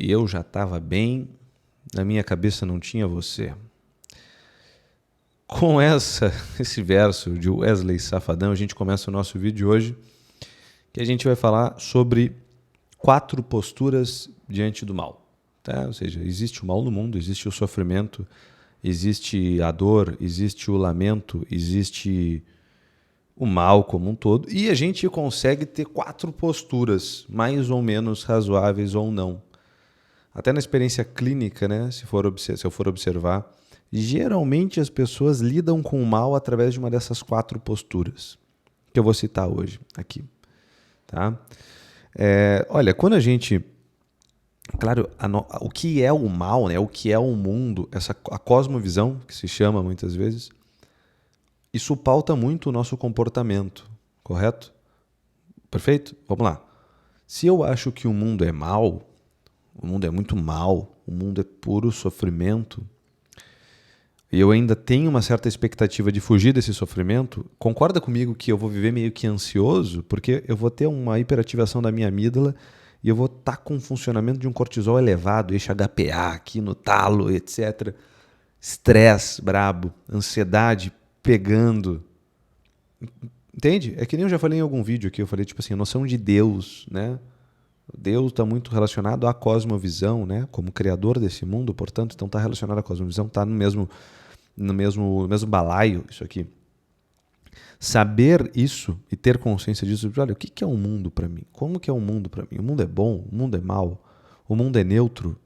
E eu já estava bem, na minha cabeça não tinha você. Com esse verso de Wesley Safadão, a gente começa o nosso vídeo de hoje, que a gente vai falar sobre 4 posturas diante do mal. Tá? Ou seja, existe o mal no mundo, existe o sofrimento, existe a dor, existe o lamento, existe o mal como um todo, e a gente consegue ter 4 posturas, mais ou menos razoáveis ou não. Até na experiência clínica, né, se eu for observar, geralmente as pessoas lidam com o mal através de uma dessas 4 posturas, que eu vou citar hoje aqui. Tá? Olha, quando a gente... Claro, o que é o mal, né, o que é o mundo, a cosmovisão, que se chama muitas vezes, isso pauta muito o nosso comportamento, correto? Perfeito? Vamos lá. Se eu acho que o mundo é mal, o mundo é muito mal, o mundo é puro sofrimento, e eu ainda tenho uma certa expectativa de fugir desse sofrimento, concorda comigo que eu vou viver meio que ansioso, porque eu vou ter uma hiperativação da minha amígdala e eu vou estar com um funcionamento de um cortisol elevado, eixo HPA aqui no talo, etc. Estresse brabo, ansiedade pegando. Entende? É que nem eu já falei em algum vídeo aqui, eu falei tipo assim, a noção de Deus, né? Deus está muito relacionado à cosmovisão, né? Como criador desse mundo, portanto, então está relacionado à cosmovisão, está no mesmo balaio isso aqui. Saber isso e ter consciência disso, olha, o que é um mundo para mim? Como que é um mundo para mim? O mundo é bom? O mundo é mau? O mundo é neutro?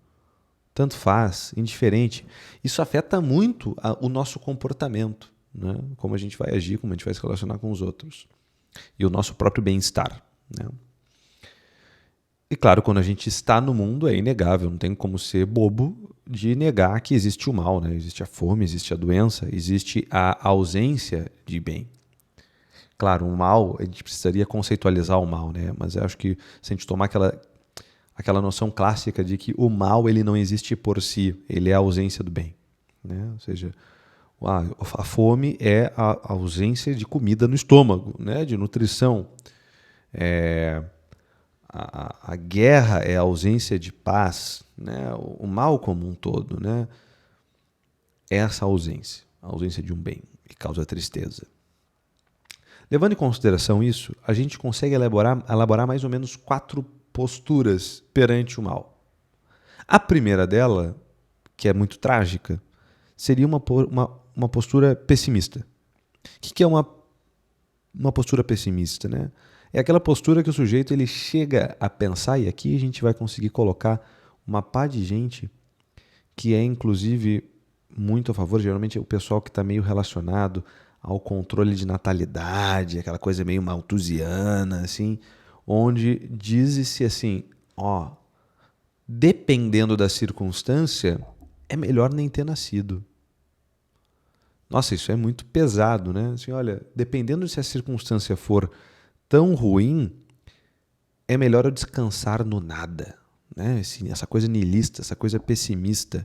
Tanto faz, indiferente. Isso afeta muito o nosso comportamento, né? Como a gente vai agir, como a gente vai se relacionar com os outros. E o nosso próprio bem-estar, né? E claro, quando a gente está no mundo, é inegável, não tem como ser bobo de negar que existe o mal, né? Existe a fome, existe a doença, existe a ausência de bem. Claro, o mal, a gente precisaria conceitualizar o mal, né? Mas eu acho que se a gente tomar aquela noção clássica de que o mal ele não existe por si, ele é a ausência do bem, né? Ou seja, a fome é a ausência de comida no estômago, né? De nutrição. A guerra é a ausência de paz, né? O mal como um todo, né? É essa ausência, a ausência de um bem, que causa tristeza. Levando em consideração isso, a gente consegue elaborar mais ou menos 4 posturas perante o mal. A primeira dela, que é muito trágica, seria uma postura pessimista. O que é uma postura pessimista, né? É aquela postura que o sujeito ele chega a pensar, e aqui a gente vai conseguir colocar uma pá de gente que é inclusive muito a favor, geralmente o pessoal que está meio relacionado ao controle de natalidade, aquela coisa meio malthusiana, assim, onde diz-se assim, ó, dependendo da circunstância, é melhor nem ter nascido. Nossa, isso é muito pesado, né? Assim, olha, dependendo se a circunstância for tão ruim, é melhor eu descansar no nada, né? Assim, essa coisa niilista, essa coisa pessimista,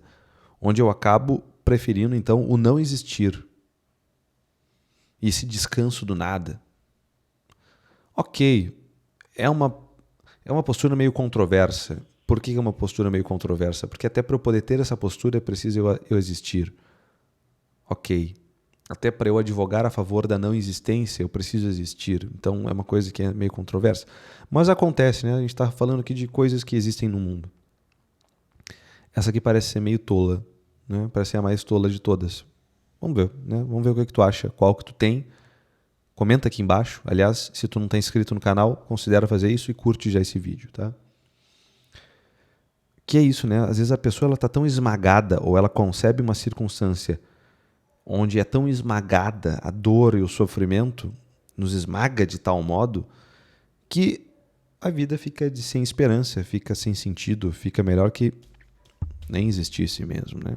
onde eu acabo preferindo, então, o não existir. E esse descanso do nada. Ok, é uma postura meio controversa. Por que é uma postura meio controversa? Porque até para eu poder ter essa postura é preciso eu existir. Ok. Até para eu advogar a favor da não existência, eu preciso existir. Então é uma coisa que é meio controversa. Mas acontece, né? A gente está falando aqui de coisas que existem no mundo. Essa aqui parece ser meio tola, né? Parece ser a mais tola de todas. Vamos ver, né? Vamos ver o que tu acha, qual que tu tem. Comenta aqui embaixo. Aliás, se tu não está inscrito no canal, considera fazer isso e curte já esse vídeo, tá? Que é isso, né? Às vezes a pessoa está tão esmagada ou ela concebe uma circunstância onde é tão esmagada a dor e o sofrimento, nos esmaga de tal modo que a vida fica sem esperança, fica sem sentido, fica melhor que nem existisse mesmo, né?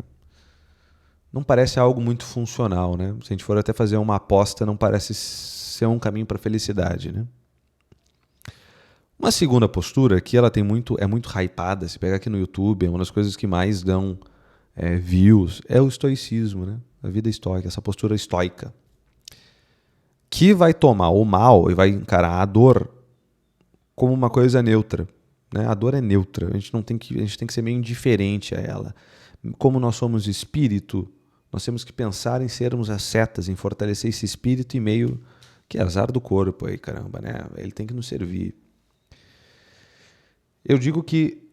Não parece algo muito funcional, né? Se a gente for até fazer uma aposta, não parece ser um caminho para a felicidade, né? Uma segunda postura que ela é muito hypada, se pegar aqui no YouTube, é uma das coisas que mais dão views, é o estoicismo, né? A vida estoica, essa postura estoica. Que vai tomar o mal e vai encarar a dor como uma coisa neutra, né? A dor é neutra, a gente tem que ser meio indiferente a ela. Como nós somos espírito, nós temos que pensar em sermos ascetas, em fortalecer esse espírito e meio que é azar do corpo aí, caramba, né? Ele tem que nos servir. Eu digo que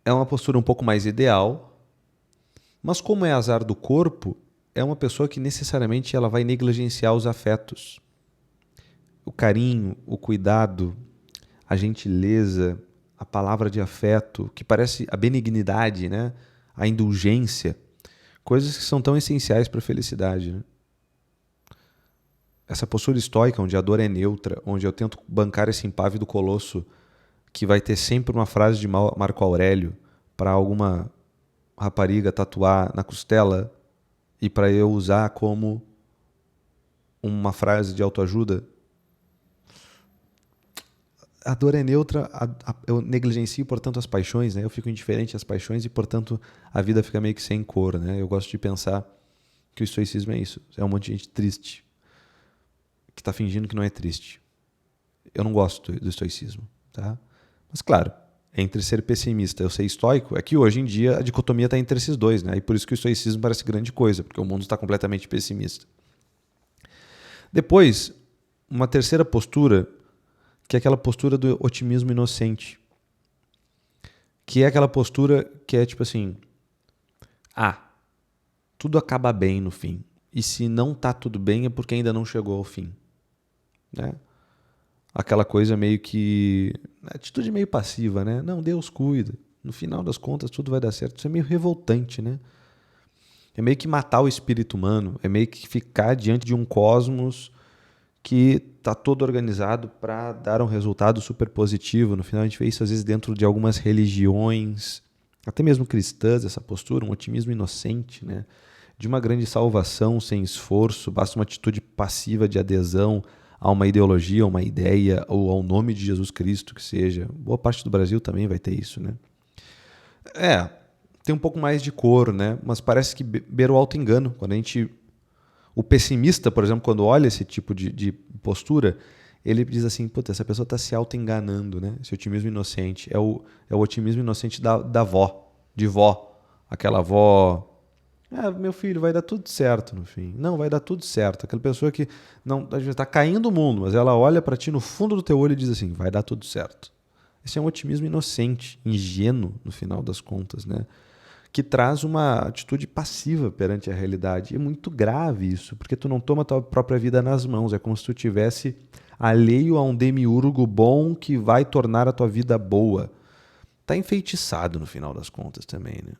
é uma postura um pouco mais ideal, mas como é azar do corpo, é uma pessoa que necessariamente ela vai negligenciar os afetos. O carinho, o cuidado, a gentileza, a palavra de afeto, que parece a benignidade, né? A indulgência, coisas que são tão essenciais para a felicidade, né? Essa postura estoica, onde a dor é neutra, onde eu tento bancar esse impávido colosso, que vai ter sempre uma frase de Marco Aurélio para alguma rapariga tatuar na costela e para eu usar como uma frase de autoajuda. A dor é neutra, eu negligencio, portanto, as paixões, né? Eu fico indiferente às paixões e, portanto, a vida fica meio que sem cor, né? Eu gosto de pensar que o estoicismo é isso. É um monte de gente triste que está fingindo que não é triste. Eu não gosto do estoicismo, tá? Mas, claro, entre ser pessimista e eu ser estoico, é que hoje em dia a dicotomia está entre esses dois, né? E por isso que o estoicismo parece grande coisa, porque o mundo está completamente pessimista. Depois, uma terceira postura, que é aquela postura do otimismo inocente. Que é aquela postura que é tipo assim, tudo acaba bem no fim. E se não tá tudo bem é porque ainda não chegou ao fim. Né? Aquela coisa meio que... atitude meio passiva, né? Não, Deus cuida. No final das contas tudo vai dar certo. Isso é meio revoltante, né? É meio que matar o espírito humano. É meio que ficar diante de um cosmos que está todo organizado para dar um resultado super positivo. No final a gente vê isso às vezes dentro de algumas religiões, até mesmo cristãs, essa postura, um otimismo inocente, né? De uma grande salvação sem esforço, basta uma atitude passiva de adesão a uma ideologia, a uma ideia ou ao nome de Jesus Cristo, que seja. Boa parte do Brasil também vai ter isso, né? Tem um pouco mais de cor, né? Mas parece que beira o auto-engano. Quando a gente... O pessimista, por exemplo, quando olha esse tipo de postura, ele diz assim, puta, essa pessoa está se auto-enganando, né? Esse otimismo inocente. É o otimismo inocente da avó, de vó. Aquela avó... meu filho, vai dar tudo certo no fim. Não, vai dar tudo certo. Aquela pessoa que não está caindo o mundo, mas ela olha para ti no fundo do teu olho e diz assim, vai dar tudo certo. Esse é um otimismo inocente, ingênuo, no final das contas, né? Que traz uma atitude passiva perante a realidade. E é muito grave isso, porque tu não toma a tua própria vida nas mãos. É como se tu estivesse alheio a um demiurgo bom que vai tornar a tua vida boa. Tá enfeitiçado no final das contas também, né?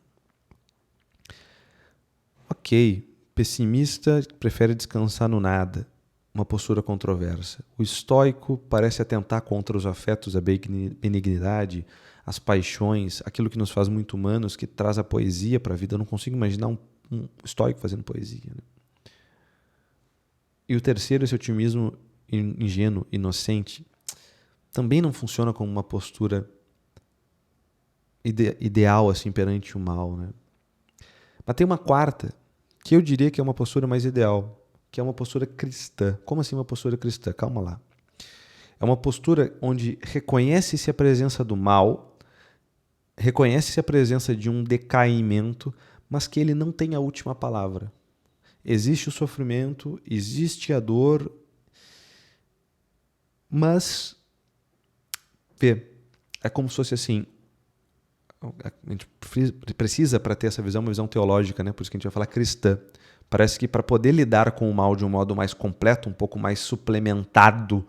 Ok, pessimista prefere descansar no nada. Uma postura controversa. O estoico parece atentar contra os afetos, a benignidade, as paixões, aquilo que nos faz muito humanos, que traz a poesia para a vida. Eu não consigo imaginar um estoico fazendo poesia. Né? E o terceiro, esse otimismo ingênuo, inocente, também não funciona como uma postura ideal assim perante o mal. Né? Mas tem uma quarta, que eu diria que é uma postura mais ideal, que é uma postura cristã. Como assim uma postura cristã? Calma lá. É uma postura onde reconhece-se a presença do mal, reconhece-se a presença de um decaimento, mas que ele não tem a última palavra. Existe o sofrimento, existe a dor, mas é como se fosse assim, a gente precisa, para ter essa visão, uma visão teológica, né? Por isso que a gente vai falar cristã. Parece que para poder lidar com o mal de um modo mais completo, um pouco mais suplementado,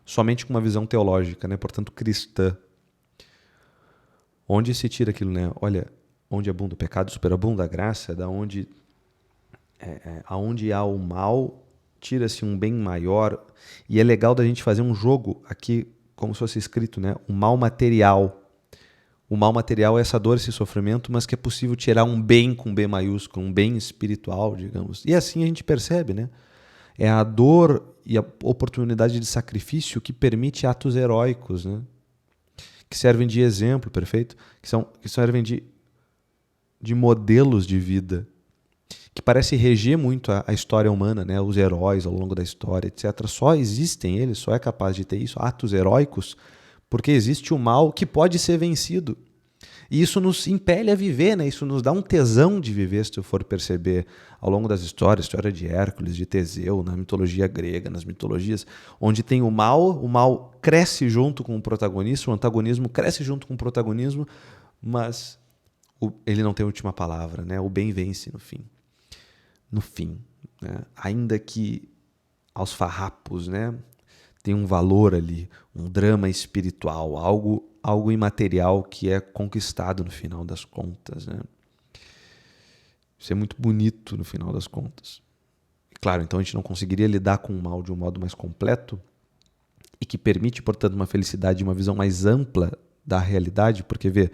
somente com uma visão teológica, né? Portanto, cristã. Onde se tira aquilo, né? Olha, onde abunda o pecado, superabunda a graça, da onde, aonde há o mal, tira-se um bem maior. E é legal da gente fazer um jogo aqui, como se fosse escrito, né? O mal material. O mal material é essa dor, esse sofrimento, mas que é possível tirar um bem com B maiúsculo, um bem espiritual, digamos. E assim a gente percebe, né? É a dor e a oportunidade de sacrifício que permite atos heróicos, né? Que servem de exemplo, perfeito? Que servem de modelos de vida, que parece reger muito a história humana, né? Os heróis ao longo da história, etc. Só existem eles, só é capaz de ter isso, atos heróicos, Porque existe o mal que pode ser vencido. E isso nos impele a viver, né? Isso nos dá um tesão de viver, se tu for perceber ao longo das histórias, história de Hércules, de Teseu, na mitologia grega, nas mitologias, onde tem o mal cresce junto com o protagonista, o antagonismo cresce junto com o protagonismo, mas ele não tem a última palavra, né? O bem vence no fim. No fim, né? Ainda que aos farrapos, né? Tem um valor ali, um drama espiritual, algo imaterial que é conquistado no final das contas, né? Isso é muito bonito no final das contas. Claro, então a gente não conseguiria lidar com o mal de um modo mais completo e que permite, portanto, uma felicidade, uma visão mais ampla da realidade, porque, vê,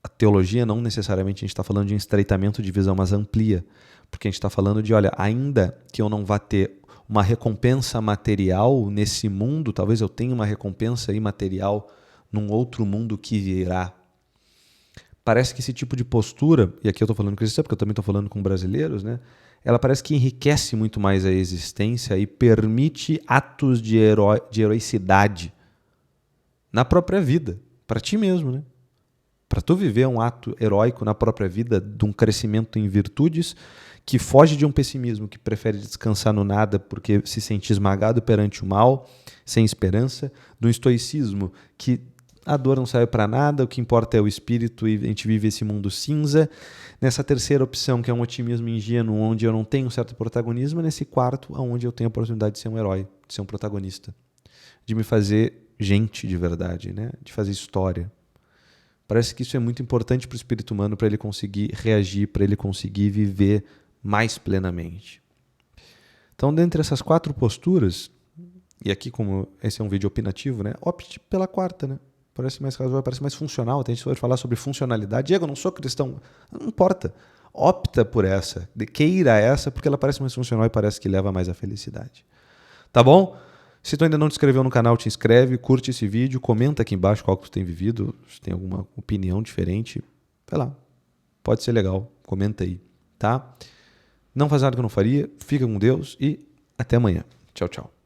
a teologia não necessariamente a gente está falando de um estreitamento de visão, mas amplia, porque a gente está falando de, olha, ainda que eu não vá ter uma recompensa material nesse mundo, talvez eu tenha uma recompensa imaterial num outro mundo que virá. Parece que esse tipo de postura, e aqui eu estou falando cristã, porque eu também estou falando com brasileiros, né? Ela parece que enriquece muito mais a existência e permite atos de heroicidade na própria vida, para ti mesmo, né? Para tu viver um ato heróico na própria vida, de um crescimento em virtudes, que foge de um pessimismo, que prefere descansar no nada porque se sente esmagado perante o mal, sem esperança, do estoicismo, que a dor não serve para nada, o que importa é o espírito e a gente vive esse mundo cinza. Nessa terceira opção, que é um otimismo ingênuo, onde eu não tenho um certo protagonismo, nesse quarto, onde eu tenho a oportunidade de ser um herói, de ser um protagonista, de me fazer gente de verdade, né? De fazer história. Parece que isso é muito importante para o espírito humano, para ele conseguir reagir, para ele conseguir viver mais plenamente. Então, dentre essas 4 posturas, e aqui como esse é um vídeo opinativo, né, opte pela quarta, né? Parece mais razoável, parece mais funcional. Até a gente pode falar sobre funcionalidade. Diego, eu não sou cristão. Não importa. Opta por essa, queira essa, porque ela parece mais funcional e parece que leva mais à felicidade. Tá bom? Se tu ainda não te inscreveu no canal, te inscreve, curte esse vídeo, comenta aqui embaixo qual que tu tem vivido, se tem alguma opinião diferente, vai lá, pode ser legal, comenta aí, tá? Não faz nada que eu não faria, fica com Deus e até amanhã. Tchau, tchau.